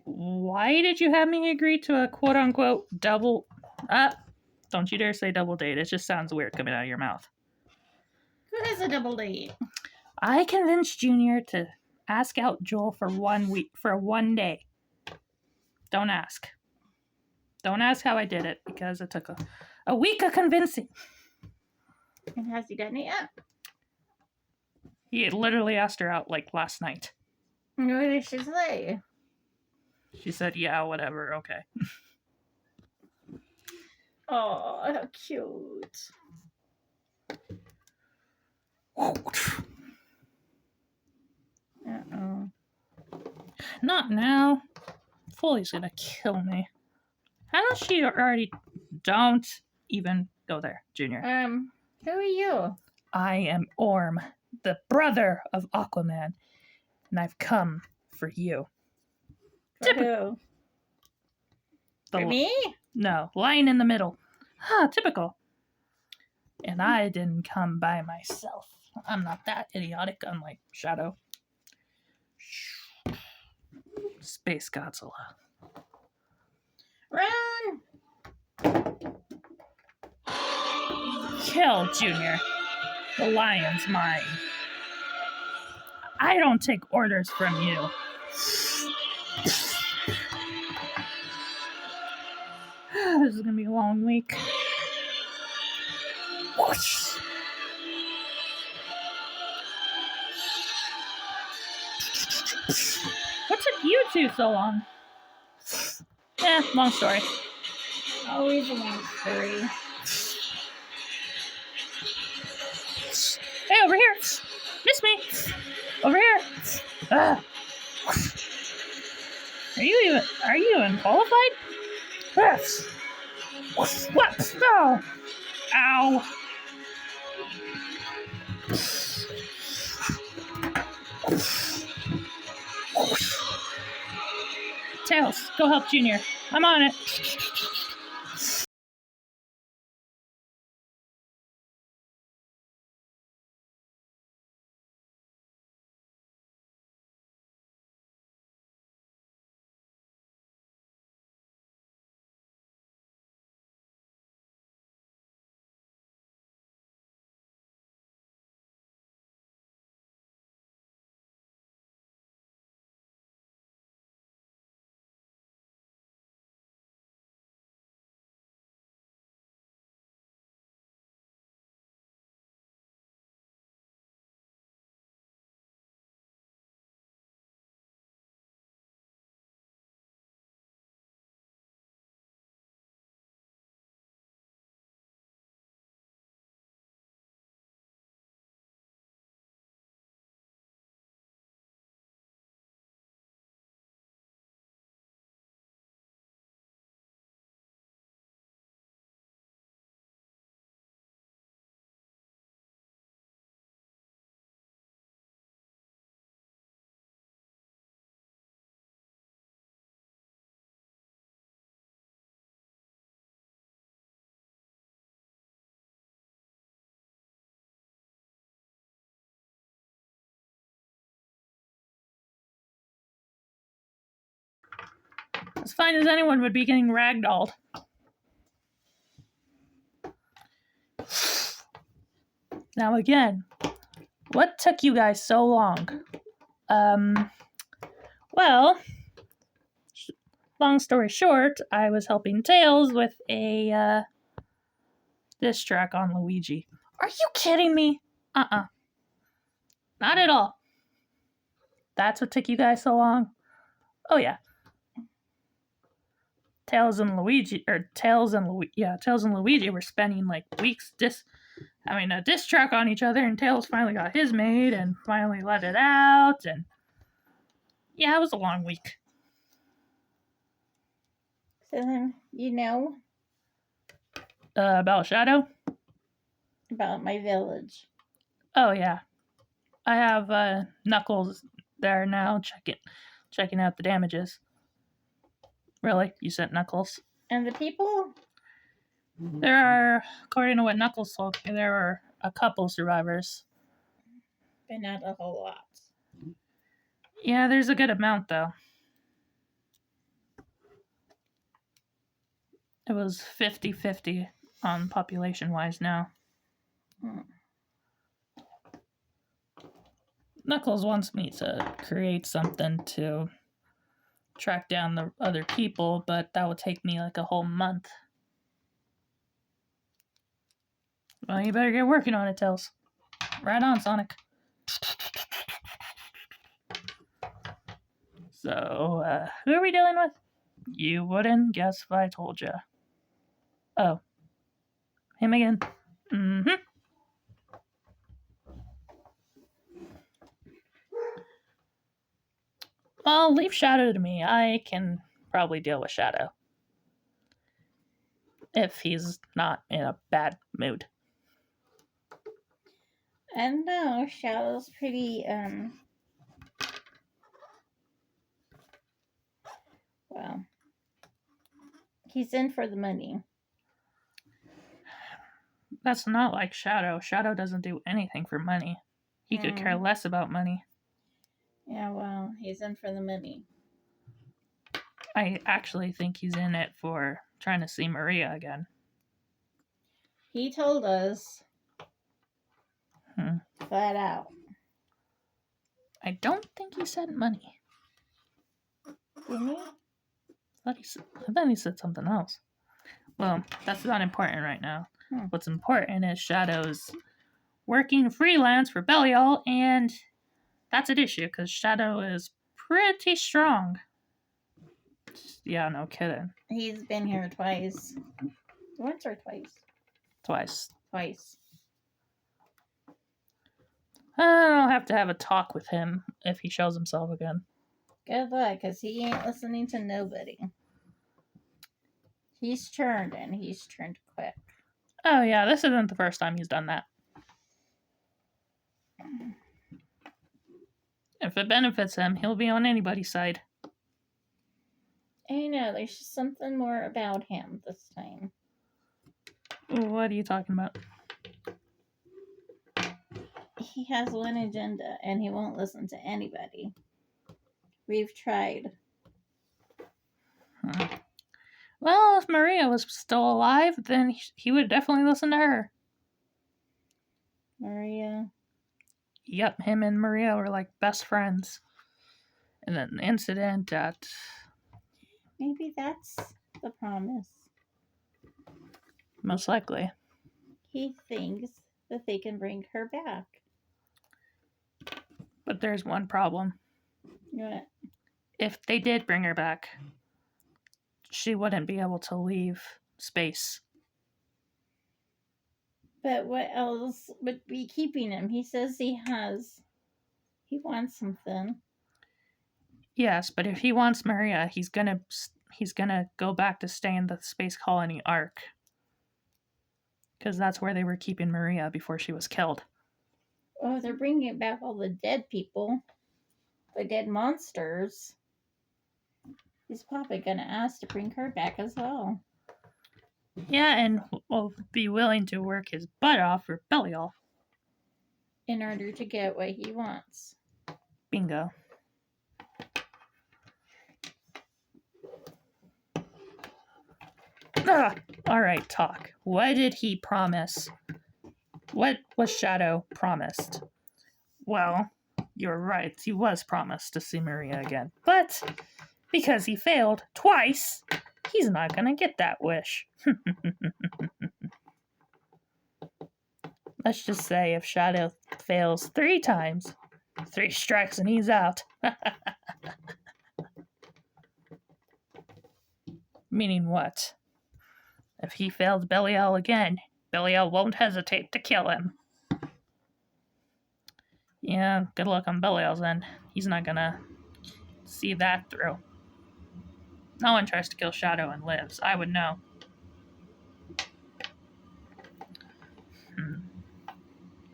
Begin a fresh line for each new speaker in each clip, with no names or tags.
why did you have me agree to a quote-unquote double... don't you dare say double date. It just sounds weird coming out of your mouth.
Who has a double date?
I convinced Junior to ask out Joel for 1 week, for 1 day. Don't ask. Don't ask how I did it, because it took a week of convincing.
And has he done it yet?
He literally asked her out, like, last night.
What did she say?
She said, yeah, whatever, okay.
Oh, how cute. Uh-oh.
Not now. Foley's gonna kill me. How does she already... Don't even go there, Junior.
Who are you?
I am Orm, the brother of Aquaman, and I've come for you.
For who? For me?
No, lying in the middle. Typical. And I didn't come by myself. I'm not that idiotic, unlike Shadow. Space Godzilla.
Run!
Kill Junior. The lion's mine. I don't take orders from you. This is gonna be a long week. Whoosh. What took you two so long? Long story.
Always a long story.
Hey, over here! Miss me! Over here! Are you even qualified? Yes! What? No! Ow! Tails, go help Junior. I'm on it. As fine as anyone would be getting ragdolled. Now again, what took you guys so long? Well, long story short, I was helping Tails with a diss track on Luigi. Are you kidding me? Not at all. That's what took you guys so long? Oh yeah. Tails and Luigi were spending like weeks having a diss track on each other, and Tails finally got his made and finally let it out, and yeah, it was a long week.
So then, you know?
About Shadow?
About my village.
Oh yeah. I have Knuckles there now checking out the damages. Really? You sent Knuckles?
And the people?
There are, according to what Knuckles told me, there are a couple survivors.
But not a whole lot.
Yeah, there's a good amount, though. It was 50-50 on population-wise now.
Hmm.
Knuckles wants me to create something to track down the other people, but that would take me like a whole month. Well, you better get working on it, Tails. Right on, Sonic. So, who are we dealing with? You wouldn't guess if I told you. Oh. Him again. Mm-hmm. Well, leave Shadow to me. I can probably deal with Shadow. If he's not in a bad mood.
I don't know. Shadow's pretty, well, he's in for the money.
That's not like Shadow. Shadow doesn't do anything for money. He could care less about money.
Yeah, well, he's in for the money.
I actually think he's in it for trying to see Maria again.
He told us flat out.
I don't think he said money.
Didn't he?
I thought he said something else. Well, that's not important right now. What's important is Shadow's working freelance for Belial, and that's an issue because Shadow is pretty strong. Yeah, no kidding.
He's been here twice. Once or twice?
Twice.
Twice.
I'll have to have a talk with him if he shows himself again.
Good luck, because he ain't listening to nobody. He's turned, and he's turned quick.
Oh, yeah, this isn't the first time he's done that. If it benefits him, he'll be on anybody's side.
I know, there's just something more about him this time.
What are you talking about?
He has one agenda, and he won't listen to anybody. We've tried.
Well, if Maria was still alive, then he would definitely listen to her.
Maria?
Yep, him and Maria were like best friends. And then the incident at...
Maybe that's the promise.
Most likely.
He thinks that they can bring her back.
But there's one problem.
What?
If they did bring her back, she wouldn't be able to leave space.
But what else would be keeping him? He says he wants something.
Yes, but if he wants Maria, he's gonna go back to stay in the space colony Ark. Because that's where they were keeping Maria before she was killed.
Oh, they're bringing back all the dead people. The dead monsters. He's probably going to ask to bring her back as well.
Yeah, and will be willing to work his butt off for Belial.
In order to get what he wants.
Bingo. Alright, talk. What did he promise? What was Shadow promised? Well, you're right. He was promised to see Maria again. But because he failed twice, he's not going to get that wish. Let's just say if Shadow fails 3 times, 3 strikes and he's out. Meaning what? If he fails Belial again, Belial won't hesitate to kill him. Yeah, good luck on Belial's end. He's not gonna see that through. No one tries to kill Shadow and lives. I would know.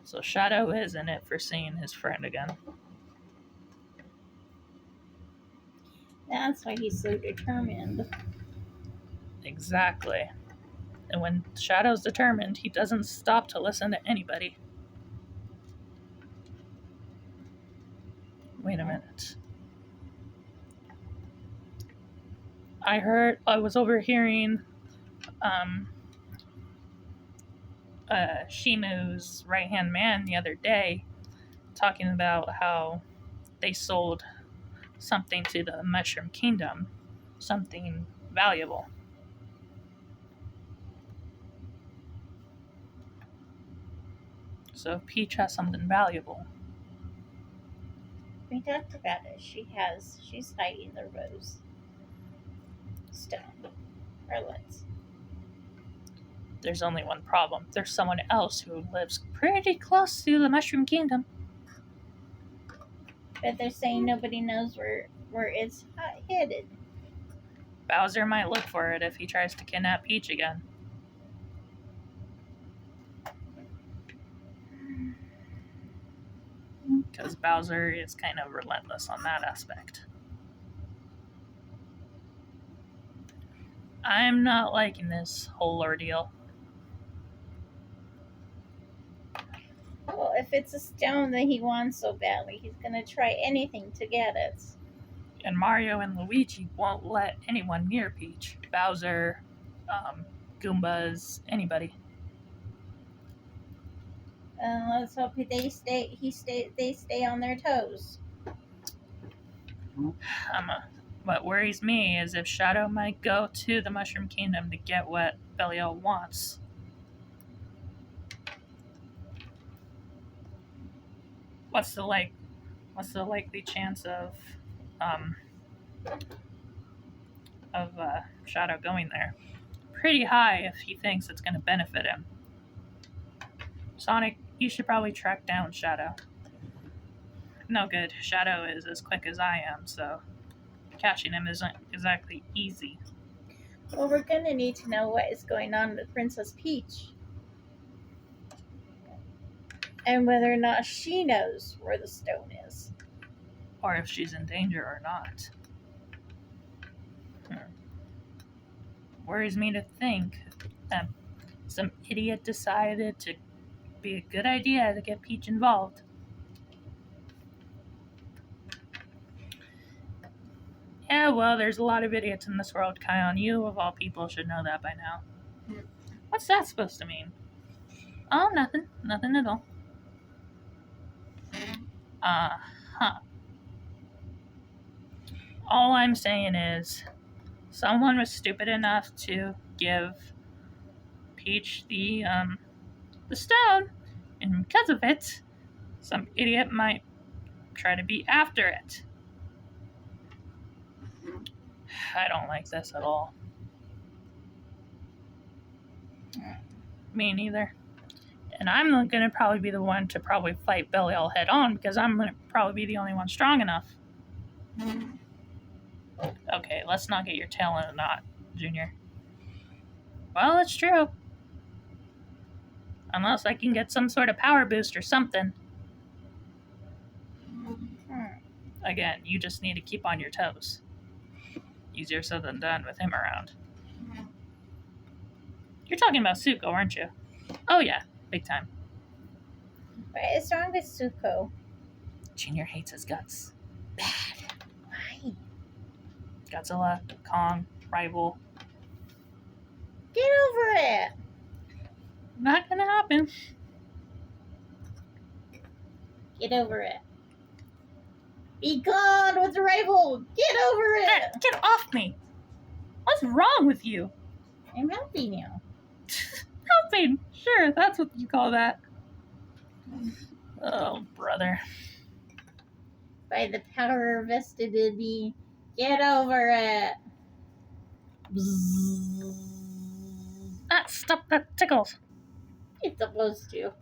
So Shadow is in it for seeing his friend again.
That's why he's so determined.
Exactly. And when Shadow's determined, he doesn't stop to listen to anybody. Wait a minute. I was overhearing Shimu's right-hand man the other day, talking about how they sold something to the Mushroom Kingdom, something valuable. So if Peach has something valuable,
We talked about it. She's hiding the rose stone. Or let's.
there's only one problem. There's someone else who lives pretty close to the Mushroom Kingdom.
But they're saying nobody knows where it's hidden.
Bowser might look for it if he tries to kidnap Peach again. Because Bowser is kind of relentless on that aspect. I'm not liking this whole ordeal.
Well, if it's a stone that he wants so badly, he's gonna try anything to get it.
And Mario and Luigi won't let anyone near Peach. Bowser, Goombas, anybody.
And let's hope they stay on their toes.
What worries me is if Shadow might go to the Mushroom Kingdom to get what Belial wants. What's the likely chance of Shadow going there? Pretty high if he thinks it's going to benefit him. Sonic, you should probably track down Shadow. No good. Shadow is as quick as I am, so catching him isn't exactly easy.
Well, we're gonna need to know what is going on with Princess Peach. And whether or not she knows where the stone is.
Or if she's in danger or not. Worries me to think that some idiot decided to be a good idea to get Peach involved. Yeah, well, there's a lot of idiots in this world, Kion. You, of all people, should know that by now. What's that supposed to mean? Oh, nothing. Nothing at all. Huh. All I'm saying is, someone was stupid enough to give Peach the stone, and because of it, some idiot might try to be after it. I don't like this at all. Me neither. And I'm going to probably be the one to probably fight Belial head on because I'm going to probably be the only one strong enough. Okay, let's not get your tail in a knot, Junior. Well, it's true. Unless I can get some sort of power boost or something. Again, you just need to keep on your toes. Easier said than done with him around. You're talking about Suko, aren't you? Oh yeah, big time.
What is wrong with Suko?
Junior hates his guts. Bad.
Why?
Godzilla, Kong, rival.
Get over it.
Not gonna happen.
Get over it. Be gone with the rival. Get over it.
Get off me. What's wrong with you?
I'm helping you.
Helping. Sure, that's what you call that. Oh, brother.
By the power vested in me, get over it.
Stop, that tickles.
It's supposed to.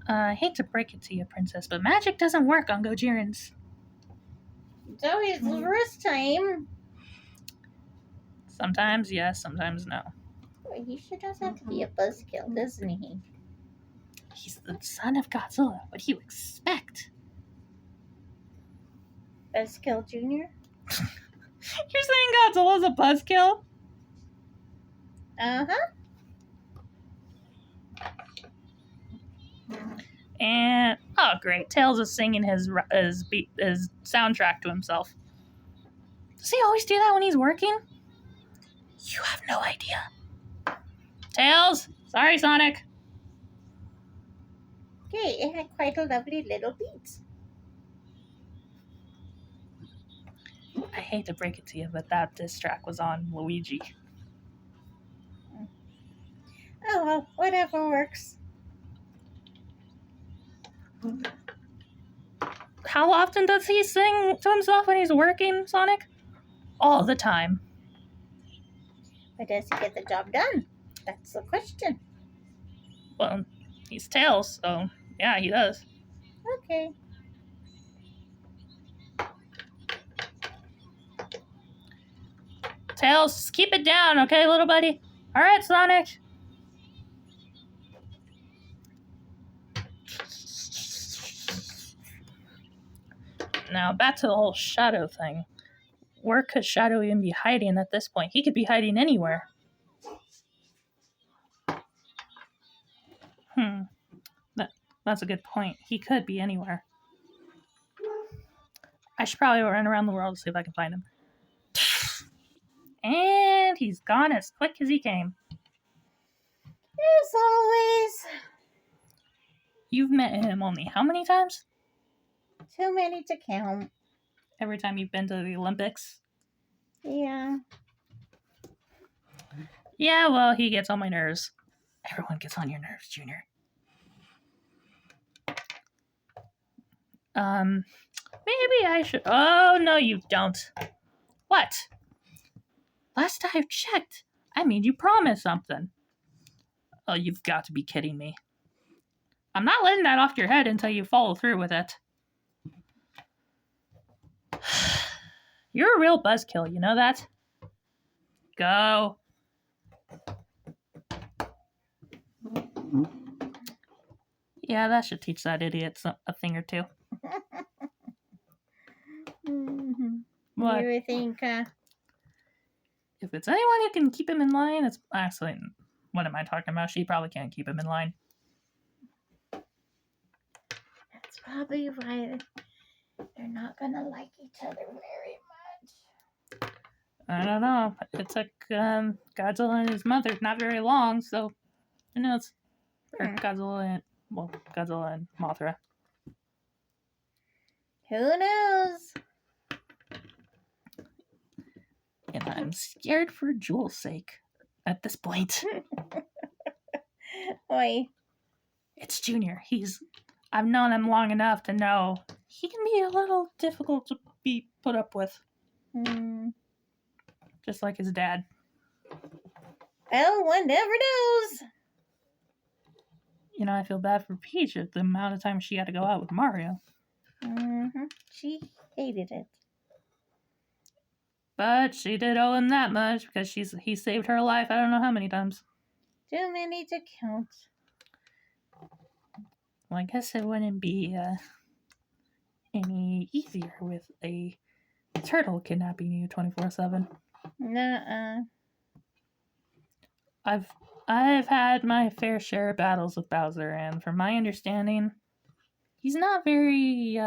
I hate to break it to you, Princess, but magic doesn't work on Gojirans.
It's always the first time.
Sometimes yes, sometimes no.
Boy, he sure does have to be a buzzkill, doesn't he?
He's the son of Godzilla. What do you expect?
Buzzkill Jr.?
You're saying Godzilla's a buzzkill?
Uh-huh.
And oh great, Tails is singing his soundtrack to himself. Does he always do that when he's working? You have no idea. Tails! Sorry, Sonic.
Okay, it had quite a lovely little beat.
I hate to break it to you, but that diss track was on Luigi.
Oh well, whatever works.
How often does he sing to himself when he's working, Sonic? All the time.
But does he get the job done? That's the question.
Well, he's Tails, so yeah, he does.
Okay.
Tails, just keep it down, okay, little buddy? Alright, Sonic. Now, back to the whole Shadow thing. Where could Shadow even be hiding at this point? He could be hiding anywhere. That's a good point. He could be anywhere. I should probably run around the world to see if I can find him. And he's gone as quick as he came.
As always.
You've met him only how many times?
Too many to count.
Every time you've been to the Olympics?
Yeah.
Yeah, well, he gets on my nerves. Everyone gets on your nerves, Junior. Maybe I should... Oh, no, you don't. What? Last I checked, I made you promise something. Oh, you've got to be kidding me. I'm not letting that off your head until you follow through with it. You're a real buzzkill, you know that? Go. Yeah, that should teach that idiot a thing or two.
Mm-hmm.
What?
You would think,
If it's anyone who can keep him in line, it's actually... What am I talking about? She probably can't keep him in line.
that's probably why they're not gonna like each other very much.
I don't know. It took Godzilla and his mother not very long, so who knows? Or Godzilla and Mothra.
Who knows?
And I'm scared for Jewel's sake at this point.
Oi.
It's Junior. I've known him long enough to know he can be a little difficult to be put up with. Just like his dad.
Well, one never knows.
You know, I feel bad for Peach at the amount of time she had to go out with Mario.
She hated it.
But she did owe him that much because he saved her life I don't know how many times.
Too many to count.
Well, I guess it wouldn't be any easier with a turtle kidnapping you 24/7.
Nuh-uh.
I've had my fair share of battles with Bowser, and from my understanding, he's not very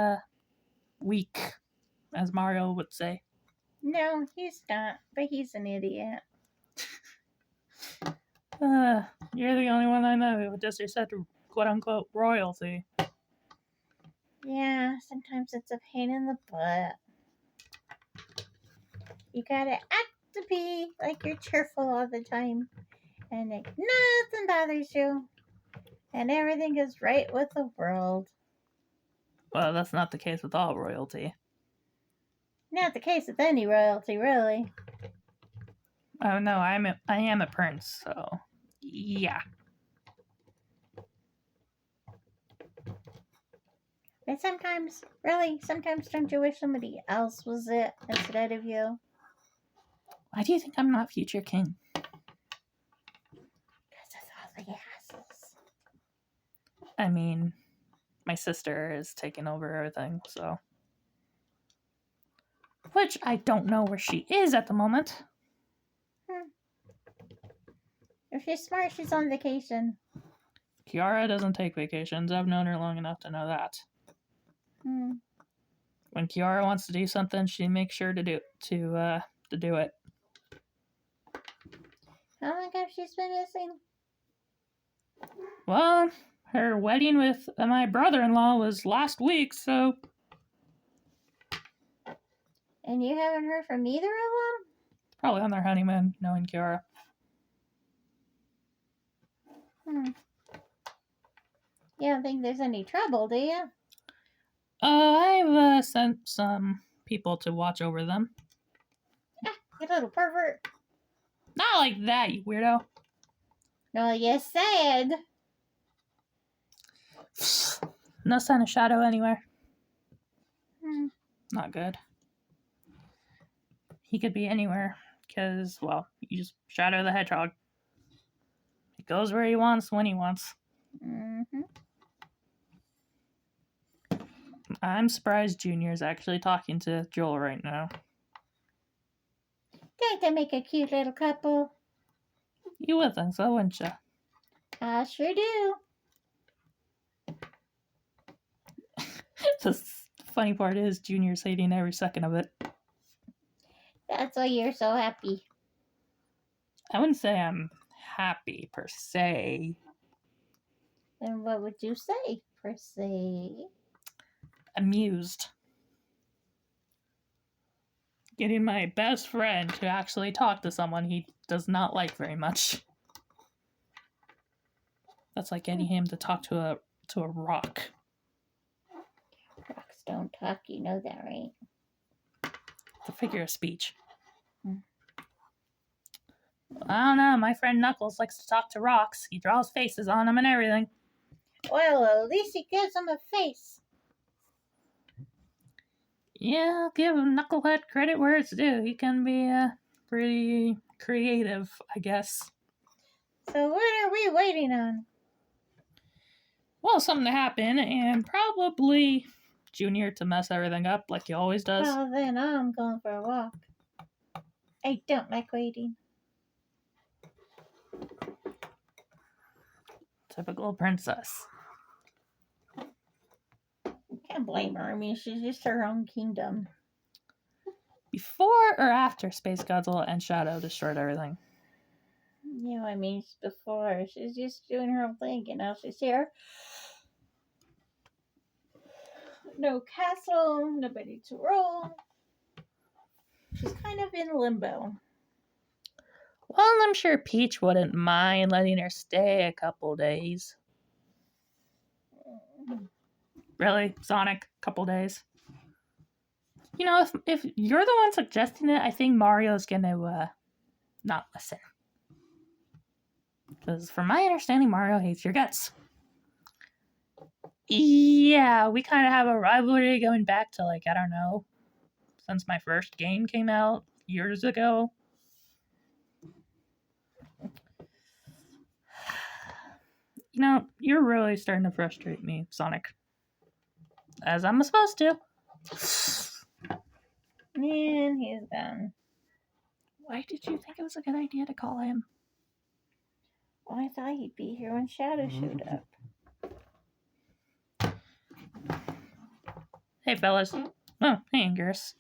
weak, as Mario would say.
No, he's not, but he's an idiot.
You're the only one I know who just said quote-unquote royalty.
Yeah, sometimes it's a pain in the butt. You gotta act to be like you're cheerful all the time. And like nothing bothers you. And everything is right with the world.
Well, that's not the case with all royalty.
Not the case with any royalty, really.
Oh no, I am a prince, so yeah.
And sometimes don't you wish somebody else was it instead of you?
Why do you think I'm not future king?
Because of all the asses.
I mean, my sister is taking over everything, so. Which I don't know where she is at the moment.
If she's smart, she's on vacation.
Kiara doesn't take vacations. I've known her long enough to know that. When Kiara wants to do something, she makes sure to do it.
How long have she been missing?
Well, her wedding with my brother-in-law was last week, so
And you haven't heard from either of
probably on their honeymoon, knowing Kiara.
them? You don't think there's any trouble, do you?
I've sent some people to watch over them.
You little pervert.
Not like that, you weirdo.
No, you said.
No sign of Shadow anywhere.
Hmm.
Not good. He could be anywhere, because, well, you just Shadow the Hedgehog. He goes where he wants, when he wants.
Mm-hmm.
I'm surprised Junior's actually talking to Joel right now.
Don't they make a cute little couple?
You would think so, wouldn't you?
I sure do.
The funny part is Junior's hating every second of it.
That's why you're so happy.
I wouldn't say I'm happy, per se.
Then what would you say, per se?
Amused. Getting my best friend to actually talk to someone he does not like very much. That's like getting him to talk to a rock.
Rocks don't talk, you know that, right?
The figure of speech.
Hmm.
I don't know, my friend Knuckles likes to talk to rocks. He draws faces on them and everything.
Well, at least he gives them a face.
Yeah, I'll give Knucklehead credit where it's due. He can be pretty creative, I guess.
So what are we waiting on?
Well, something to happen, and probably Junior to mess everything up like he always does.
Well, then I'm going for a walk. I don't like waiting.
Typical princess.
Can't blame her. I mean, she's just her own kingdom.
Before or after Space Godzilla and Shadow destroyed everything?
You know, I mean, before she's just doing her own thing. You know, she's here. No castle, nobody to rule. She's kind of in limbo.
Well, I'm sure Peach wouldn't mind letting her stay a couple days. Really, Sonic? Couple days? You know, if you're the one suggesting it, I think Mario's gonna not listen. Because from my understanding, Mario hates your guts. Yeah, we kind of have a rivalry going back to, like, I don't know, since my first game came out years ago. You know, you're really starting to frustrate me, Sonic. As I'm supposed to.
Man, he's gone.
Why did you think it was a good idea to call him?
Well, I thought he'd be here when Shadow showed up.
Hey, fellas. Oh, hey, Angus.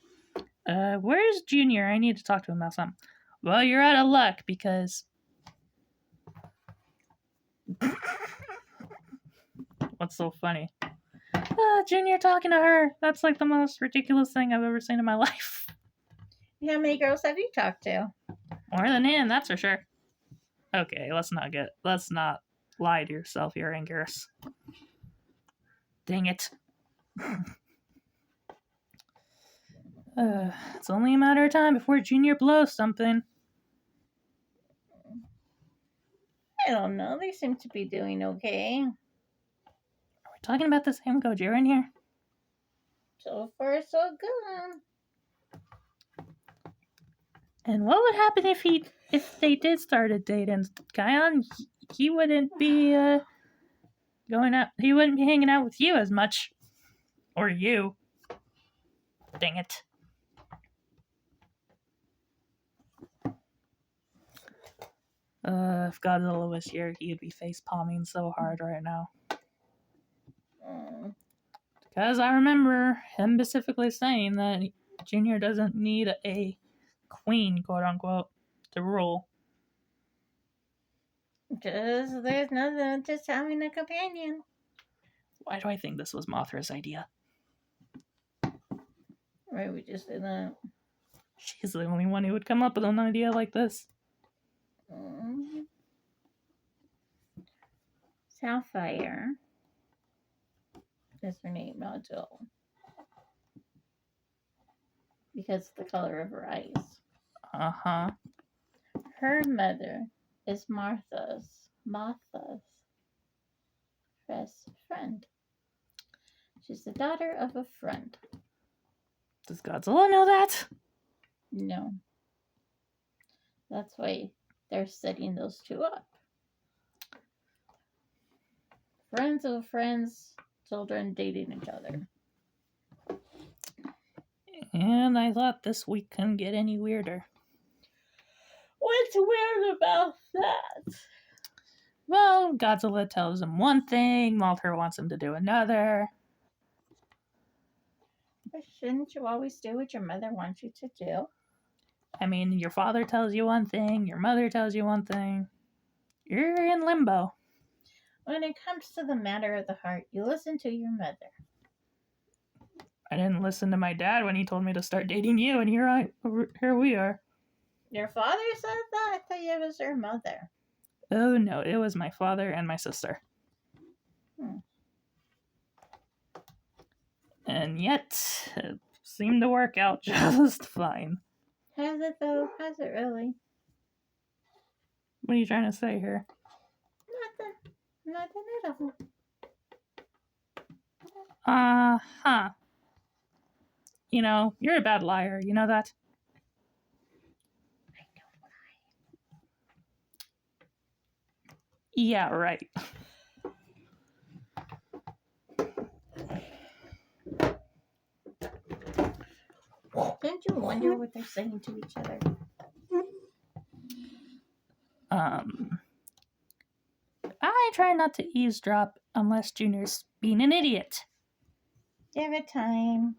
Where's Junior? I need to talk to him about something. Well, you're out of luck because... What's so funny? Junior talking to her. That's like the most ridiculous thing I've ever seen in my life.
How many girls have you talked to?
More than him, that's for sure. Okay, let's not lie to yourself here, Angus. Dang it. It's only a matter of time before Junior blows something.
I don't know. They seem to be doing okay.
Are we talking about the same Gojira in here?
So far, so good.
And what would happen if they did start a date and Kion, he wouldn't be going out, he wouldn't be hanging out with you as much. Or you. Dang it. If Godzilla was here, he'd be face palming so hard right now. Because I remember him specifically saying that Junior doesn't need a queen, quote unquote, to rule.
Just there's nothing, just having a companion.
Why do I think this was Mothra's idea?
Right, we just did that.
She's the only one who would come up with an idea like this.
Mm. Sapphire is her name, not Jill. Because of the color of her eyes.
Uh-huh.
Her mother is Martha's best friend. She's the daughter of a friend.
Does Godzilla know that?
No. That's why they're setting those two up. Friends of friends, children dating each other.
And I thought this week couldn't get any weirder.
What's weird about that?
Well, Godzilla tells him one thing, Mothra wants him to do another.
But shouldn't you always do what your mother wants you to do?
I mean, your father tells you one thing, your mother tells you one thing. You're in limbo.
When it comes to the matter of the heart, you listen to your mother.
I didn't listen to my dad when he told me to start dating you, and here we are.
Your father said that? I thought it was your mother.
Oh no, it was my father and my sister. And yet, it seemed to work out just fine.
Has it though? Has it really?
What are you trying to say here?
Nothing at all.
Uh-huh. You know, you're a bad liar. You know that?
I don't lie.
Yeah, right.
Don't you wonder what they're saying to each other?
I try not to eavesdrop unless Junior's being an idiot.
Give it time.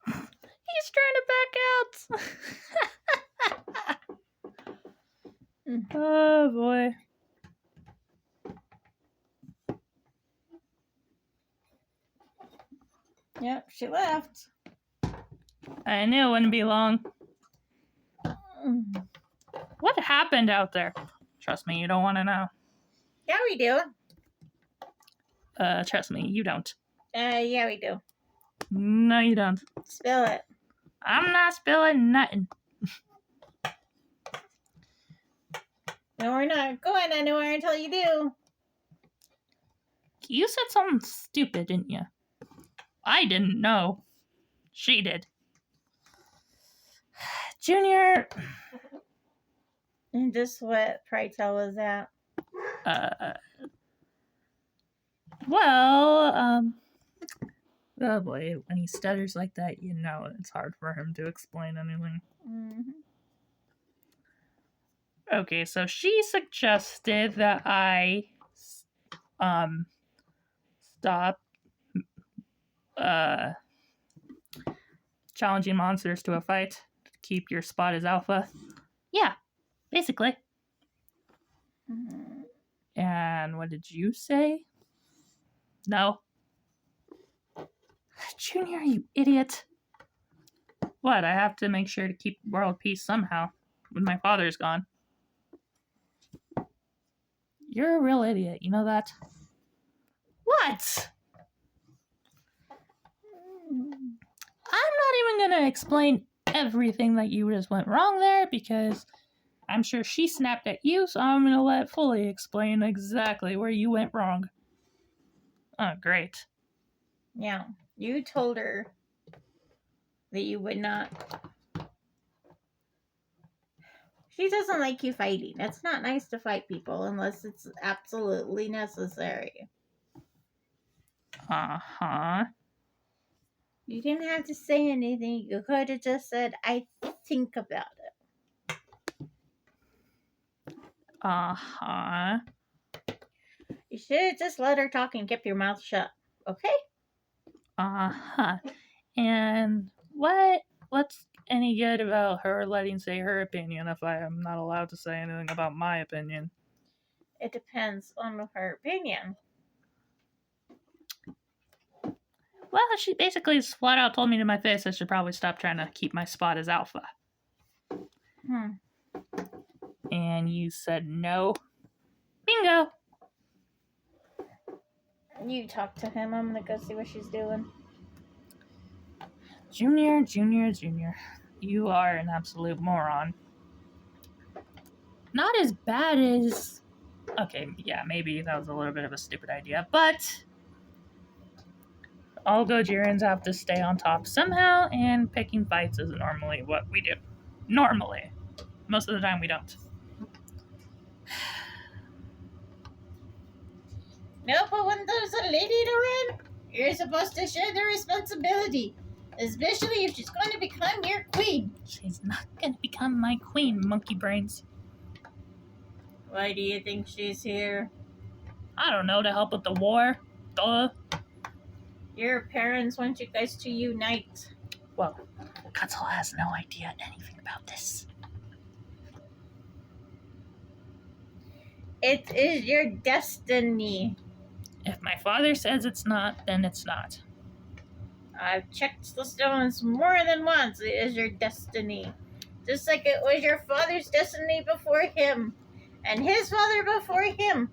He's trying to back out. Oh boy.
Yep, she left.
I knew it wouldn't be long. What happened out there? Trust me, you don't want to know.
Yeah, we do.
Trust me, you don't.
Yeah, we do.
No, you don't.
Spill it.
I'm not spilling nothing.
No, we're not going anywhere until you do.
You said something stupid, didn't you? I didn't know. She did. Junior.
And just what, pray tell, was that?
Oh boy, when he stutters like that, you know it's hard for him to explain anything.
Mm-hmm.
Okay, so she suggested that I, stop, challenging monsters to a fight to keep your spot as alpha. Yeah, basically.
Mm-hmm.
And what did you say? No. Junior, you idiot. What? I have to make sure to keep world peace somehow when my father's gone. You're a real idiot, you know that? What? I'm not even gonna explain everything that you just went wrong there because I'm sure she snapped at you, so I'm gonna let Fully explain exactly where you went wrong. Oh, great.
Yeah, you told her that you would not. She doesn't like you fighting. It's not nice to fight people unless it's absolutely necessary.
Uh-huh.
You didn't have to say anything. You could have just said, I think about it.
Uh-huh.
You should have just let her talk and kept your mouth shut. Okay?
Uh-huh. And what's any good about her letting say her opinion if I am not allowed to say anything about my opinion?
It depends on her opinion.
Well, she basically flat out told me to my face I should probably stop trying to keep my spot as alpha.
Hmm.
And you said no. Bingo!
You talk to him. I'm gonna go see what she's doing.
Junior. You are an absolute moron. Not as bad as. Okay, yeah, maybe that was a little bit of a stupid idea, but all Gojirans have to stay on top somehow, and picking fights is normally what we do. Normally. Most of the time we don't.
No, but when there's a lady around, you're supposed to share the responsibility. Especially if she's going to become your queen.
She's not gonna become my queen, monkey brains.
Why do you think she's here?
I don't know, to help with the war. Duh.
Your parents want you guys to unite.
Well, Godzilla has no idea anything about this.
It is your destiny.
If my father says it's not, then it's not.
I've checked the stones more than once. It is your destiny. Just like it was your father's destiny before him. And his father before him.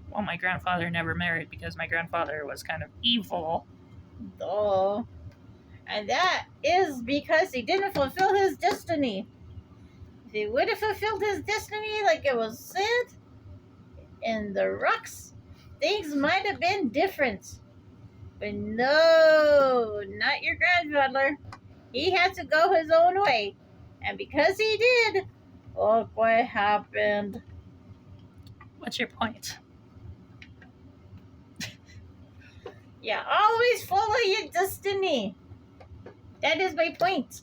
Well, my grandfather never married because my grandfather was kind of evil.
Oh. And that is because he didn't fulfill his destiny. If he would have fulfilled his destiny like it was said in the rocks, things might have been different. But no, not your grandfather. He had to go his own way. And because he did, look what happened.
What's your point?
Yeah, always follow your destiny. That is my point.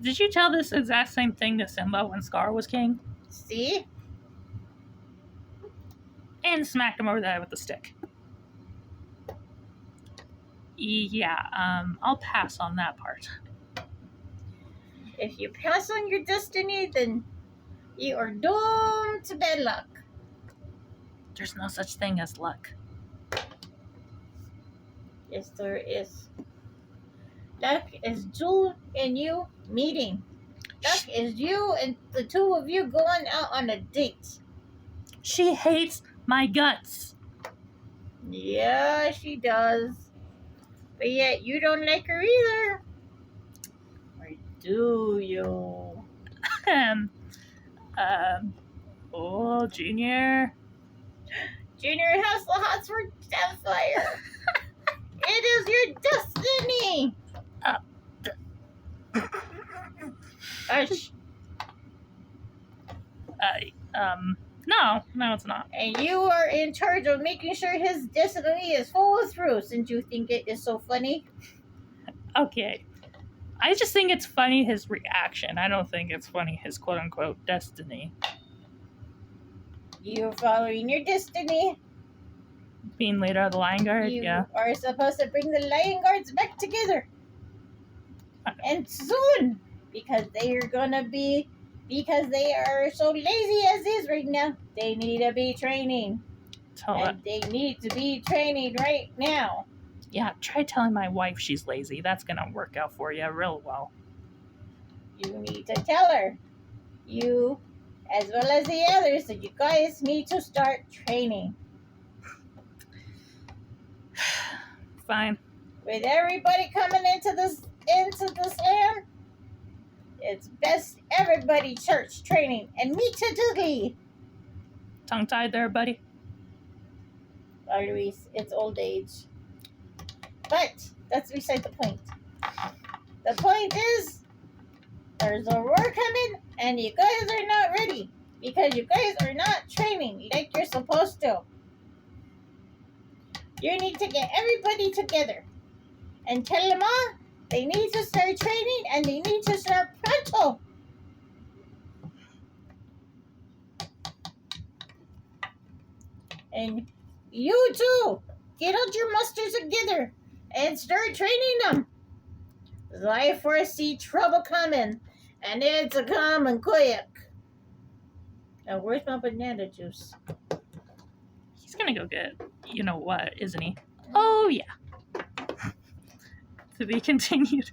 Did you tell this exact same thing to Simba when Scar was king?
See?
And smacked him over the head with a stick. Yeah, I'll pass on that part.
If you pass on your destiny, then you are doomed to bad luck.
There's no such thing as luck.
Yes, there is. Luck is Jewel and you meeting. Luck is you and the two of you going out on a date.
She hates my guts.
Yeah, she does. But yet you don't like her either. Or do you?
Oh, Junior.
Junior has the hots for Deathfire. It is your destiny. Hush.
No, it's not.
And you are in charge of making sure his destiny is followed through, since you think it is so funny.
Okay. I just think it's funny his reaction. I don't think it's funny his quote-unquote destiny.
You're following your destiny.
Being leader of the Lion Guard,
You
yeah.
are supposed to bring the Lion Guards back together. And soon. Because they are so lazy as is right now. They need to be training. And they need to be training right now.
Yeah, try telling my wife she's lazy. That's gonna work out for you real well.
You need to tell her. You, as well as the others, that you guys need to start training.
Fine.
With everybody coming into this land, it's best everybody starts training. And immediately.
Tongue-tied there, buddy?
Luis, it's old age. But that's beside the point. The point is, there's a war coming, and you guys are not ready. Because you guys are not training like you're supposed to. You need to get everybody together. And tell them all they need to start training, and they need to start pronto. And you too, get out your musters together and start training them. 'Cause I foresee trouble coming, and it's a coming quick. Now, where's my banana juice?
He's gonna go get you know what, isn't he? Oh, yeah. To be continued.